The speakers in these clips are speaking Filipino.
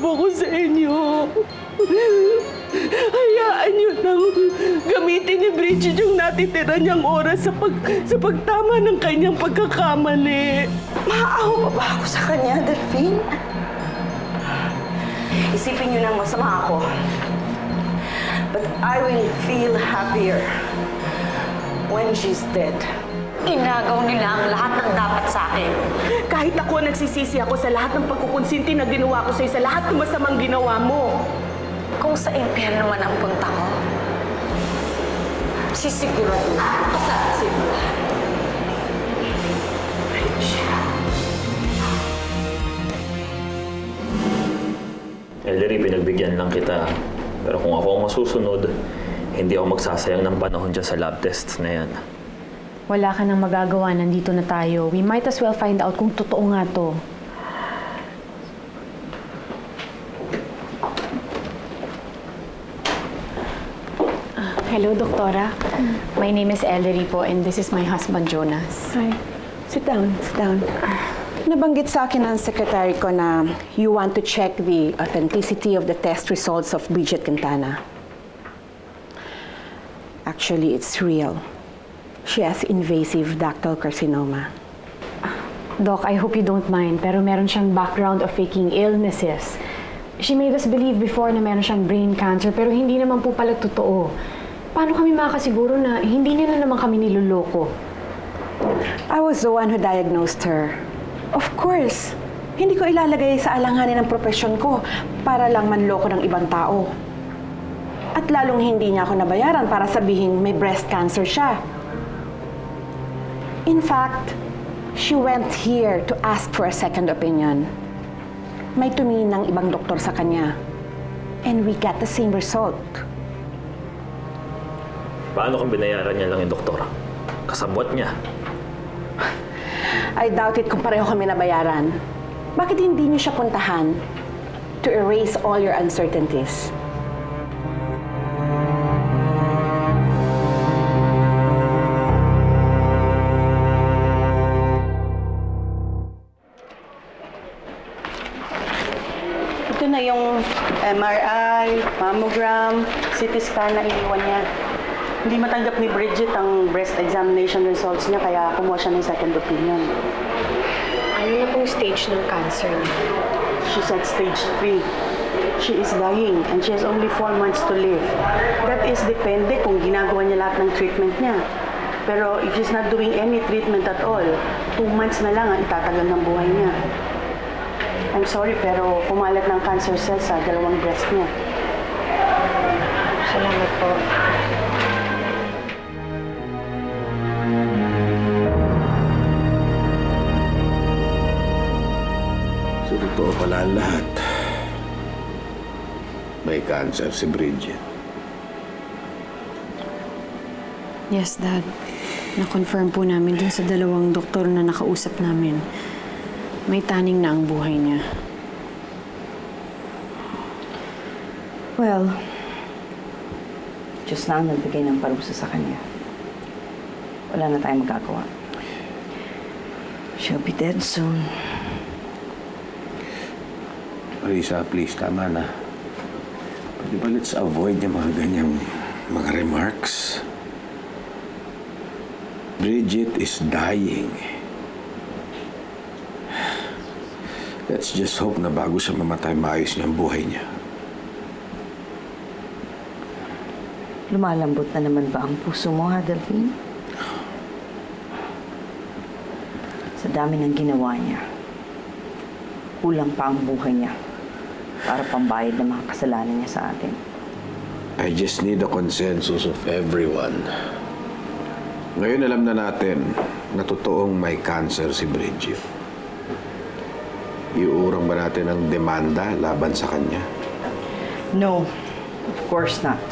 loob ako sa inyo. Hayaan niyo nang gamitin ni Bridget yung natitira niyang oras sa pagtama ng kanyang pagkakamali. Maaawa pa ba ako sa kanya, Delphine? Isipin niyo nang masama ako. But I will feel happier when she's dead. Inagaw nila ang lahat ng dapat sa akin. Kahit ako nagsisisi ako sa lahat ng pagkukonsinti na ginawa ko sa'yo, sa lahat ng masamang ginawa mo. Kung sa impyerno man ang punta ko, sisigurado kasama si buhay. Ellery, pinagbigyan lang kita. Pero kung ako ang masusunod, hindi ako magsasayang ng panahon dyan sa lab tests na yan. Wala ka nang magagawa, nandito na tayo. We might as well find out kung totoo nga to. Hello, Doktora. My name is Ellery po and this is my husband, Jonas. Hi. Sit down, sit down. Nabanggit sa akin ng secretary ko na you want to check the authenticity of the test results of Bridget Quintana. Actually, it's real. She has invasive ductal carcinoma. Doc, I hope you don't mind, pero meron siyang background of faking illnesses. She made us believe before na meron siyang brain cancer, pero hindi naman po pala totoo. Paano kami makakasiguro na hindi niya na naman kami niloloko? I was the one who diagnosed her. Of course, hindi ko ilalagay sa alanganin ng profesyon ko para lang manloko ng ibang tao. At lalong hindi niya ako nabayaran para sabihin may breast cancer siya. In fact, she went here to ask for a second opinion. May tumingin ng ibang doktor sa kanya. And we got the same result. Paano kung binayaran niya lang yung doktor? Kasabwat niya. I doubt it kung pareho kami nabayaran. Bakit hindi niyo siya puntahan to erase all your uncertainties? Ito na yung MRI, mammogram, CT scan na iniwan niya. Hindi matanggap ni Bridget ang breast examination results niya kaya kumuha siya ng second opinion. Ano na pong stage ng cancer niya? She's at stage 3. She is dying and she has only 4 months to live. That is depende kung ginagawa niya lahat ng treatment niya. Pero if she's not doing any treatment at all, 2 months na lang ang itatagal ng buhay niya. I'm sorry pero pumalat ng cancer cells sa dalawang breast niya. Salamat po. So, totoo pala ang lahat. May cancer si Bridget. Yes, Dad. Na-confirm po namin dun sa dalawang doktor na nakausap namin. May taning na ang buhay niya. Well, Diyos na ang nagbigay ng parusa sa kanya. Wala na tayong magagawa. She'll be dead soon. Marisa, please, tama na. Pwede ba let's avoid yung mga ganyang mga remarks? Bridget is dying. Let's just hope na bago siya mamatay, maayos niya ang buhay niya. Lumalambot na naman ba ang puso mo, ha, Delphine? Sa dami ng ginawa niya, kulang pa ang buhay niya para pambayad ng mga kasalanan niya sa atin. I just need a consensus of everyone. Ngayon alam na natin na totoong may cancer si Bridget. Iuurang ba natin ang demanda laban sa kanya? No, of course not.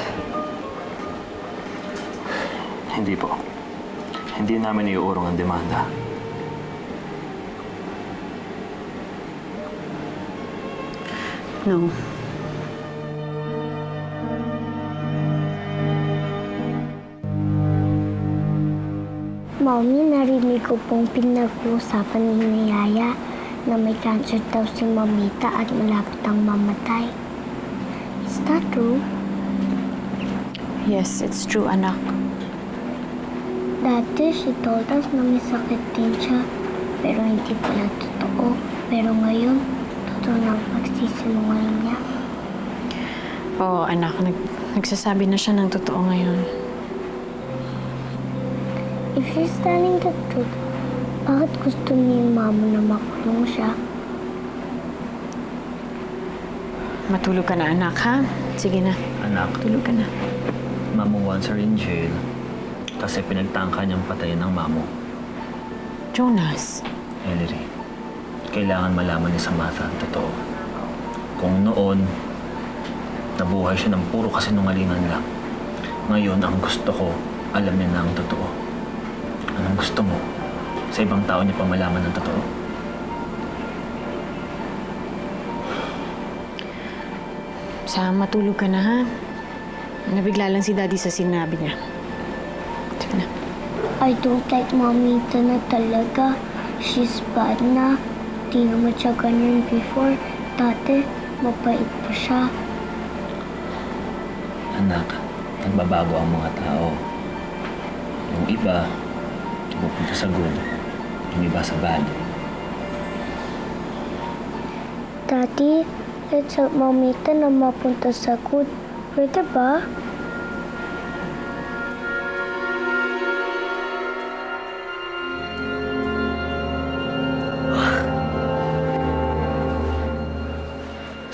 Hindi po. Hindi namin iuurong ang demanda. No. Mommy, narinig ko pong pinag-uusapan ni Yaya na may cancer daw si Mamita at malapit ang mamatay. Is that true? Yes, it's true, anak. Dati, she told us na may sakit din siya, pero hindi pala totoo. Pero ngayon, totoo na ang pagsisinungaling niya. Oo, anak. Nagsasabi na siya ng totoo ngayon. If she's telling the truth, bakit gusto ni Mama na makulong siya? Matulog ka na, anak, ha? Sige na. Anak, Tulog ka na. Mamo wants her in jail kasi pinagtangka niyang patayin ng mamo. Jonas. Ellery, kailangan malaman ni Samantha ang totoo. Kung noon, nabuhay siya ng puro kasinungalingan lang. Ngayon, ang gusto ko, alam niya na ang totoo. Anong gusto mo? Sa ibang tao niya pa malaman ang totoo? Sam, matulog ka na, ha? Nabigla lang si Daddy sa sinabi niya. Sige na. I don't like Mamita na talaga. She's bad na. Di naman siya ganyan before. Dati, mabait pa siya. Anak, nagbabago ang mga tao. Yung iba, pupunta sa good. Yung iba sa bad. Daddy, let's help Mamita na mapunta sa good. Pwede ba?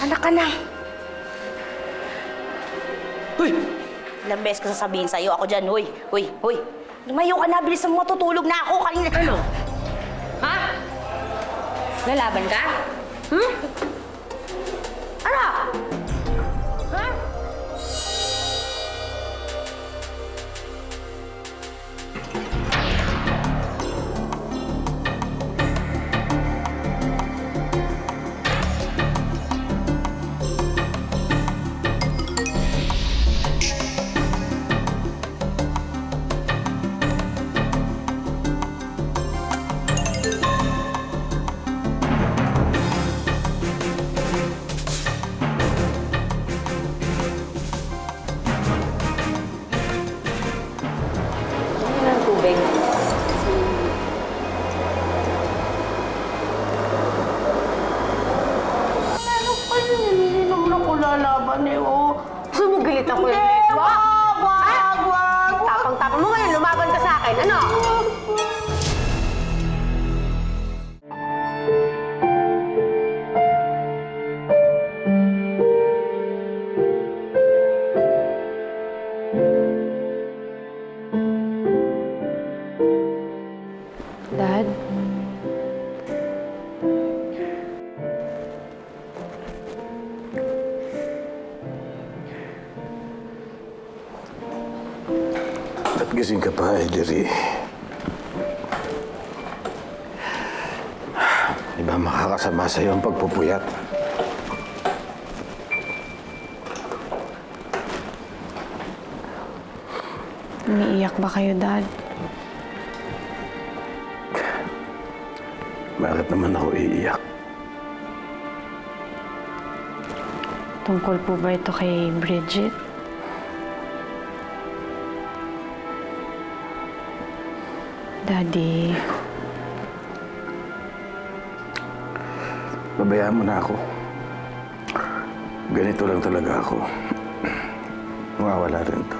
Anak ka na. Hoy! Ilang beses ko sasabihin sa'yo, ako dyan, hoy, hoy, hoy. Lumayo ka na, bilis mo matutulog na ako kanina. Ano? Ha? Lalaban ka? Hmm? Ano? Ha? Tubig. Ano pa yun? Hindi naman ako lalaban eh, oh. Sumugilit ako yun. Wag! Tapang-tapang mo ngayon, lumaban ka sa akin. Ano? Dad? Ba't gising ka pa, Ellery? Di ba makakasama sa'yo ang pagpupuyat? Umiiyak ba kayo, Dad? Bakit naman ako iiyak? Tungkol po ba ito kay Bridget? Daddy, Babayaan mo na ako. Ganito lang talaga ako. Mawawala rin to.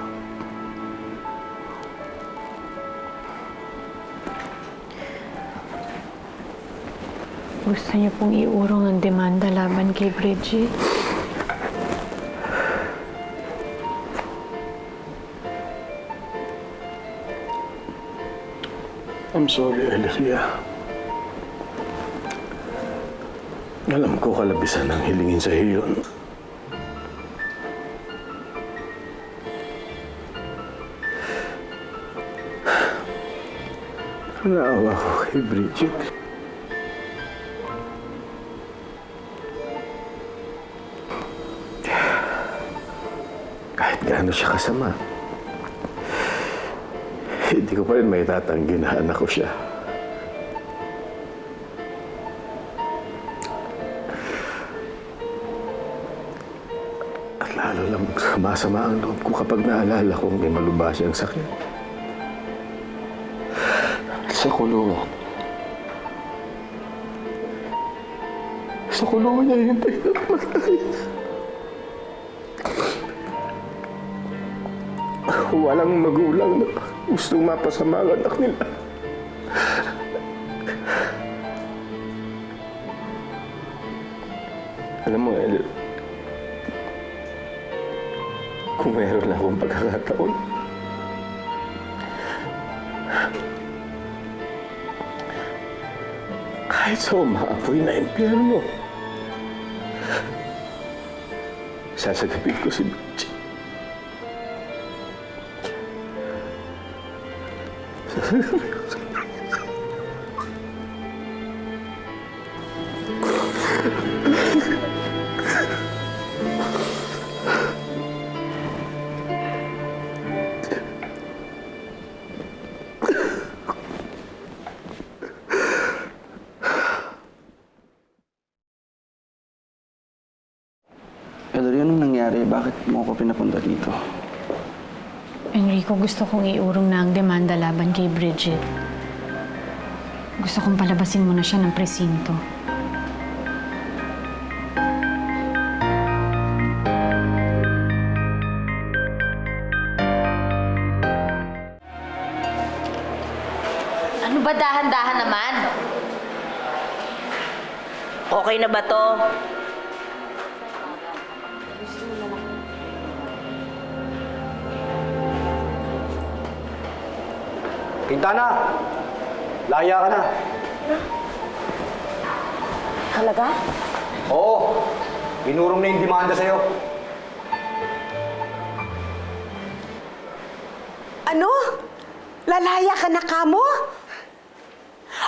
gusto niyo pong iurong ang demanda laban kay Bridget? I'm sorry, Alicia. Alam ko kalabisan ang hilingin sa iyo yun. Naawa ko kay Bridget. Kahit gaano siya kasama, hindi ko pa rin may tatanggi na anak ko siya. Lalo lang sumasama ang loob ko kapag naalala kong may malubha siyang sakit. Sa kulungan. Sa kulungan niya hintay na patay. Walang magulang na gustong mapasama ang anak nila. Alam mo, El, kung meron akong pagkakataon, kahit sa umaapoy na impyerno, sasagapin ko si Bridget. Ellery, anong nangyari? Bakit mo ako pinapunta dito? Enrico, gusto kong iurong na ang demanda laban kay Bridget. Gusto kong palabasin mo na siya ng presinto. Ano ba dahan-dahan naman? Okay na ba to? Quintana! Laya ka na! Talaga? Oo! Binurong na yung demanda sa'yo. Ano? Lalaya ka na kamo?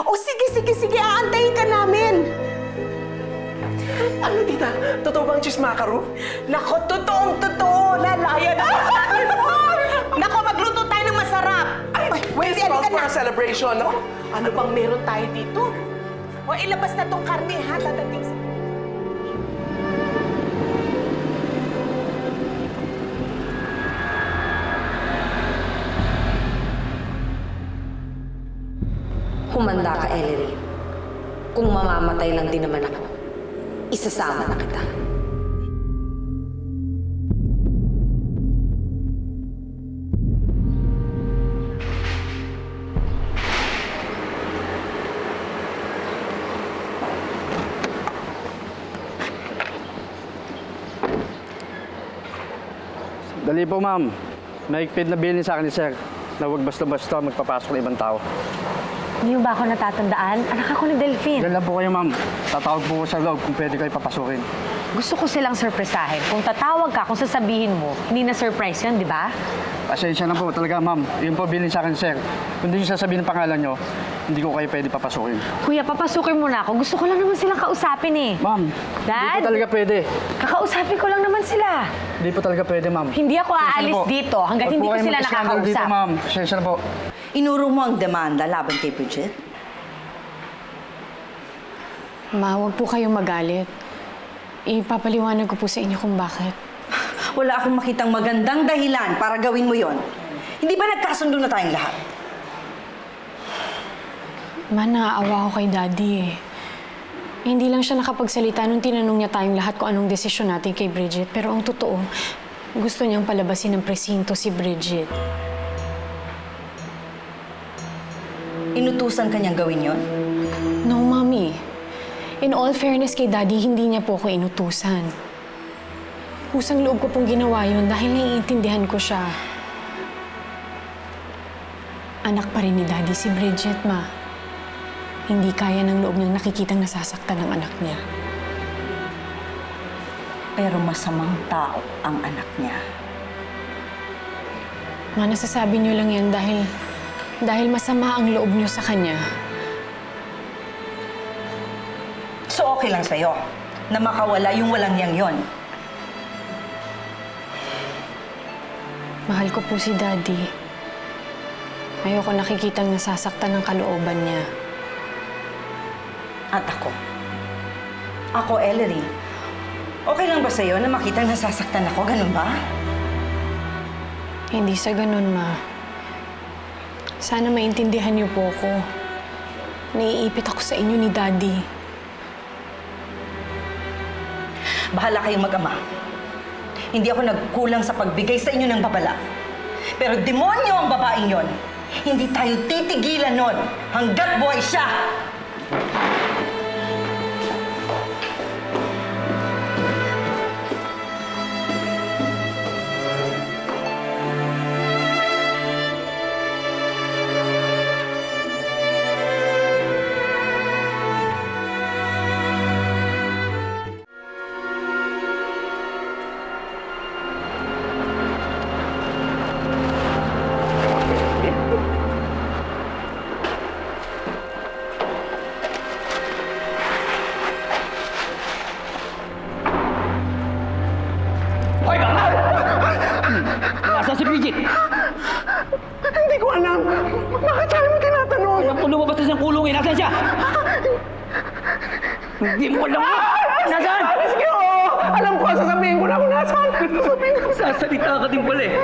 O sige, aantayin ka namin. Ano, tita? Totoo bang chismakaro? Nako, totoo. Lalaya na ka namin. Nako, magluto tayo ng masarap. Ay, where's calls for a celebration, no? Ano bang meron tayo dito? O ilabas na tong karne, ha? Dadating sa... Humanda ka, Ellery. Kung mamamatay lang din naman ako, isasama na kita. Dali po, ma'am. Mahigpit na bilin sa akin ni Sir na huwag basta-basta magpapasok ng ibang tao. Hindi mo ba ako natatandaan? Anak ako ni Delphine. Diyan lang po kayo, ma'am. Tatawag po ko sa loob kung pwede kayo papasukin. Gusto ko silang surpresahin. Kung tatawag ka, kung sasabihin mo, hindi na surprise yun, di ba? Pasensya na po talaga, ma'am. Yun po bilin sa akin ni Sir. Kung hindi nyo sasabihin ang pangalan nyo, hindi ko kayo pwede papasukin. Kuya, papasukin mo na ako. Gusto ko lang naman silang kausapin eh. Ma'am, Dad? hindi po talaga pwede. Kakausapin ko lang naman sila. Hindi po talaga pwede, ma'am. Hindi ako Pasensya na aalis po. dito hanggat Huwag hindi po ko kayo sila mag-scandal dito, nakakausap. ma'am. Pasensya na po. Inuro mo ang demanda laban kay Bridget? Ma, huwag po kayong magalit. Ipapaliwanag ko po sa inyo kung bakit. Wala akong makitang magandang dahilan para gawin mo yon. Hindi ba nagkasundo na tayong lahat? Ma, naaawa ko kay Daddy eh. Hindi lang siya nakapagsalita nung tinanong niya tayong lahat kung anong desisyon natin kay Bridget. Pero ang totoo, gusto niyang palabasin ng presinto si Bridget. Inutusan ka niyang gawin yon? No, Mommy. In all fairness kay Daddy, hindi niya po ako inutusan. Kusang loob ko pong ginawa yun dahil naiintindihan ko siya. Anak pa rin ni Daddy si Bridget, Ma. Hindi kaya ng loob niyang nakikitang nasasaktan ng anak niya. Pero masamang tao ang anak niya. Ma, nasasabi niyo lang yan dahil masama ang loob niyo sa kanya. So okay lang sa'yo na makawala yung walang yang yon. Mahal ko po si Daddy. Ayoko nakikitang nasasaktan ng kalooban niya. At ako, Ellery, Okay lang ba sa'yo na makita nasasaktan ako? Ganun ba? Hindi sa ganun, Ma. Sana maintindihan niyo po ako. Naiipit ako sa inyo ni Daddy. Bahala kayong mag-ama. Hindi ako nagkulang sa pagbigay sa inyo ng babala. Pero demonyo ang babaeng yon. Hindi tayo titigilan nun hanggat buhay siya! Nasaan si Bridget? Hindi ko alam. Bakit tayo mo tinatanong? Alam ko lumabas na siyang kulong eh. Nasaan siya? Hindi mo alam. Nasaan? Sige, oo. Alam ko, sasabihin ko na kung nasaan. Sasabihin ko. Sasalita ka din pala eh.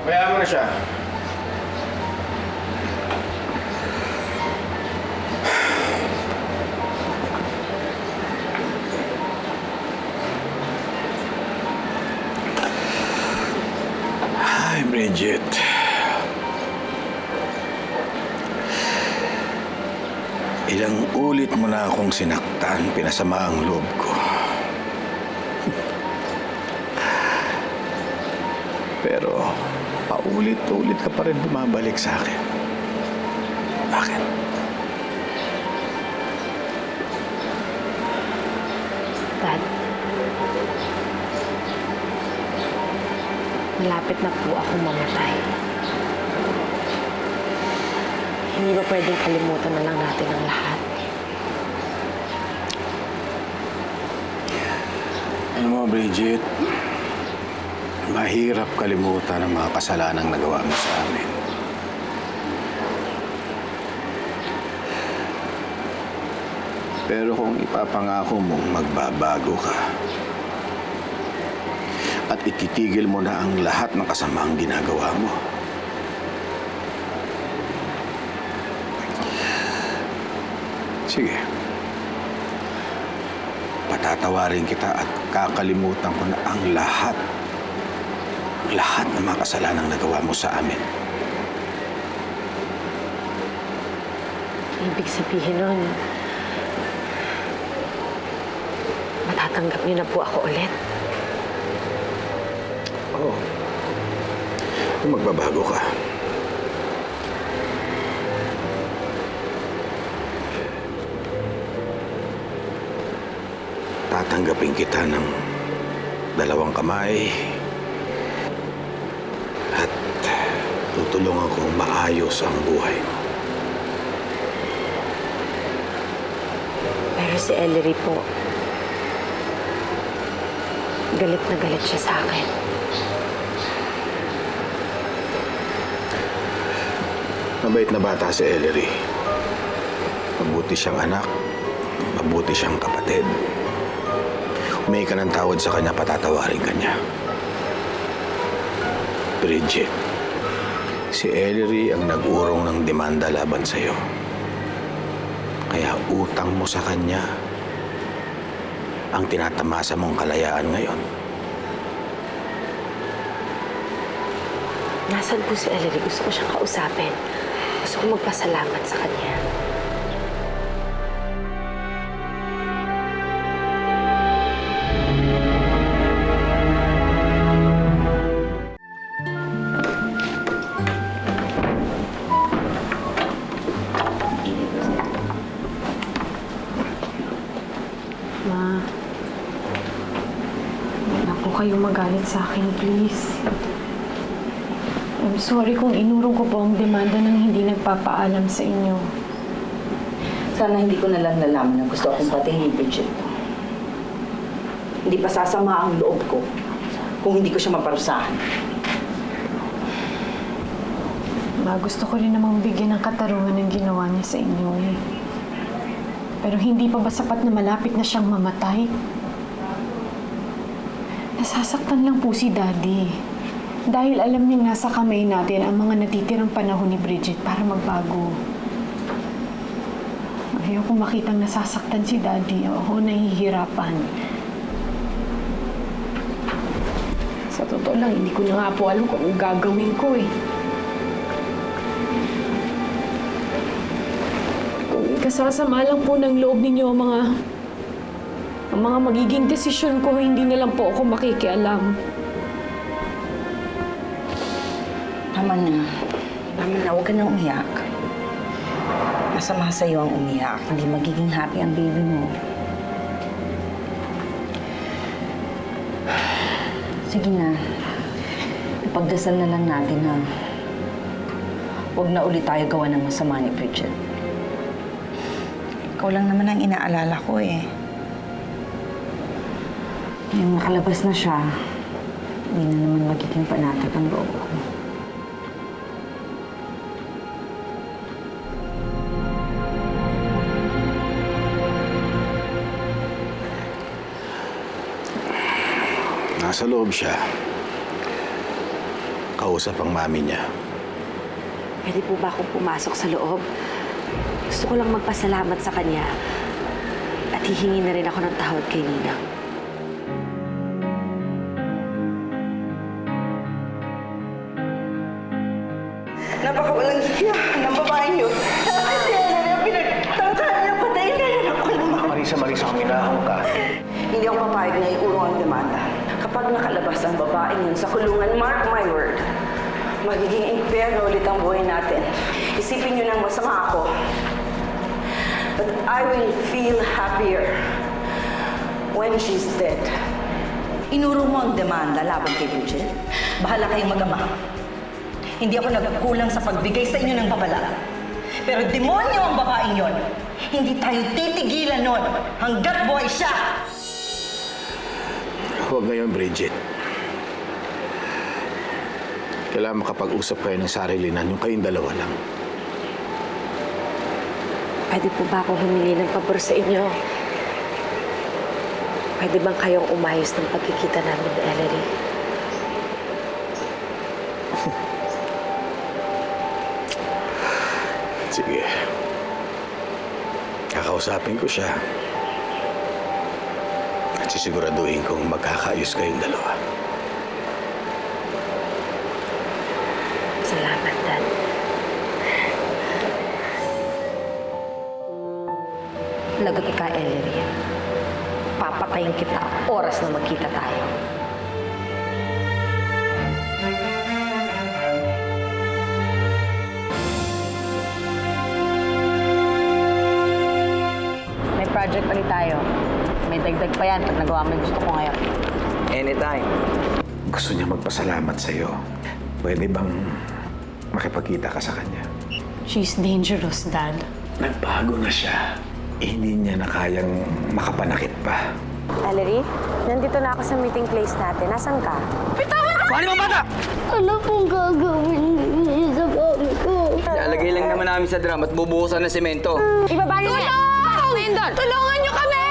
Kaya mo na siya. Hi, Bridget. Ilang ulit mo na akong sinaktan, pinasama ang loob ko. Pero paulit-ulit ka pa rin bumabalik sa akin. Bakit? Dad, malapit na po akong mamatay. Hindi ba pwedeng kalimutan na lang natin ang lahat? Alam mo, Bridget, mahirap kalimutan ang mga kasalanang nagawa mo sa amin. Pero kung ipapangako mong magbabago ka at ititigil mo na ang lahat ng kasamaang ginagawa mo, sige. Patatawarin kita at kakalimutan ko na ang lahat ng mga kasalanang nagawa mo sa amin. Ibig sabihin nun, matatanggap niyo na po ako ulit. Oo. Kung magbabago ka. Tatanggapin kita ng dalawang kamay at tutulungan kong maayos ang buhay mo. Pero si Ellery po, galit na galit siya sa akin. Mabait na bata si Ellery. Mabuti siyang anak, mabuti siyang kapatid. Humingi ka ng tawad sa kanya, patatawarin ka niya. Bridget, si Ellery ang nag-urong ng demanda laban sa'yo. Kaya utang mo sa kanya ang tinatamasa mong kalayaan ngayon. Nasaan po si Ellery? Gusto ko siyang kausapin. Gusto ko magpasalamat sa kanya. Ma, wala po kayong magalit sa akin, please. I'm sorry kung inurong ko po ang demanda ng hindi nagpapaalam sa inyo. Sana hindi ko na lang nalaman na gusto akong patayin ni Bridget. Hindi pa sasama ang loob ko kung hindi ko siya maparusahan. Ma, gusto ko rin namang bigyan ng katarungan ng ginawa niya sa inyo eh. Pero hindi pa ba sapat na malapit na siyang mamatay? Nasasaktan lang po si Daddy. Dahil alam niyang nasa kamay natin ang mga natitirang panahon ni Bridget para magbago. Ayoko makitang nasasaktan si Daddy. Ako nahihirapan. Sa totoo lang, hindi ko na nga po alam kung anong gagawin ko eh. Kung ikasasama lang po ng loob ninyo ang mga magiging desisyon ko, hindi na lang po ako makikialam. Tama na. Tama na. Huwag ka nang umiyak. Masama sa'yo ang umiyak. Hindi magiging happy ang baby mo. Sige na. Ipagdasal na lang natin na huwag na ulit tayo gawa ng masama ni Bridget. Ikaw lang naman ang inaalala ko eh. Yung nakalabas na siya, hindi na naman magiging panatag ang loob ko. Nasa loob siya. Kausap ang mami niya. Pwede po ba akong pumasok sa loob? Gusto ko lang magpasalamat sa kanya. At hihingi na rin ako ng tawad kay Ninang. Napakawalang hiya ng babaeng yun. Kasi si Ellery ang pinagtangkaan niya patayin na yun ako naman. Marisa, huminahon ka. Hindi ako papayag na iurong ang demanda. Kapag nakalabas ang babaeng yun sa kulungan, mark my word, magiging impyerno ulit ang buhay natin. Isipin niyo nang masama ako. But I will feel happier when she's dead. Inurong mo ang demanda laban kay Bridget. Bahala kayong mag-ama. Hindi ako nagkulang sa pagbigay sa inyo ng babala. Pero demonyo ang babaeng yon. Hindi tayo titigilan nun hanggat buhay siya! Huwag ngayon, Bridget. Kailangan makapag-usap kayo ng sarilinan, yung kayong dalawa lang. Pwede po ba akong humingi ng pabor sa inyo? Pwede bang kayong umayos ng pagkikita namin ni Ellery? Sige. Kakausapin ko siya. At sisiguraduhin kong magkakaayos kayong dalawa. Salamat, Dad. Lagot ka, Ellery. Papatayin kita oras na magkita tayo. May project ulit tayo. May dagdag pa yan pag nagawa mo yung gusto ko ngayon. Anytime. Gusto niya magpasalamat sa'yo. Pwede bang makipagkita ka sa kanya? She's dangerous, Dad. Nagbago na siya. Hindi niya na kayang makapanakit pa. Ellery, nandito na ako sa meeting place natin. Nasaan ka? Ano pong gagawin niyo sa mami ko? Lalagay lang naman namin sa drum at bubuhusan ng semento. Ibaba niyo yan! Tulungan niyo kami!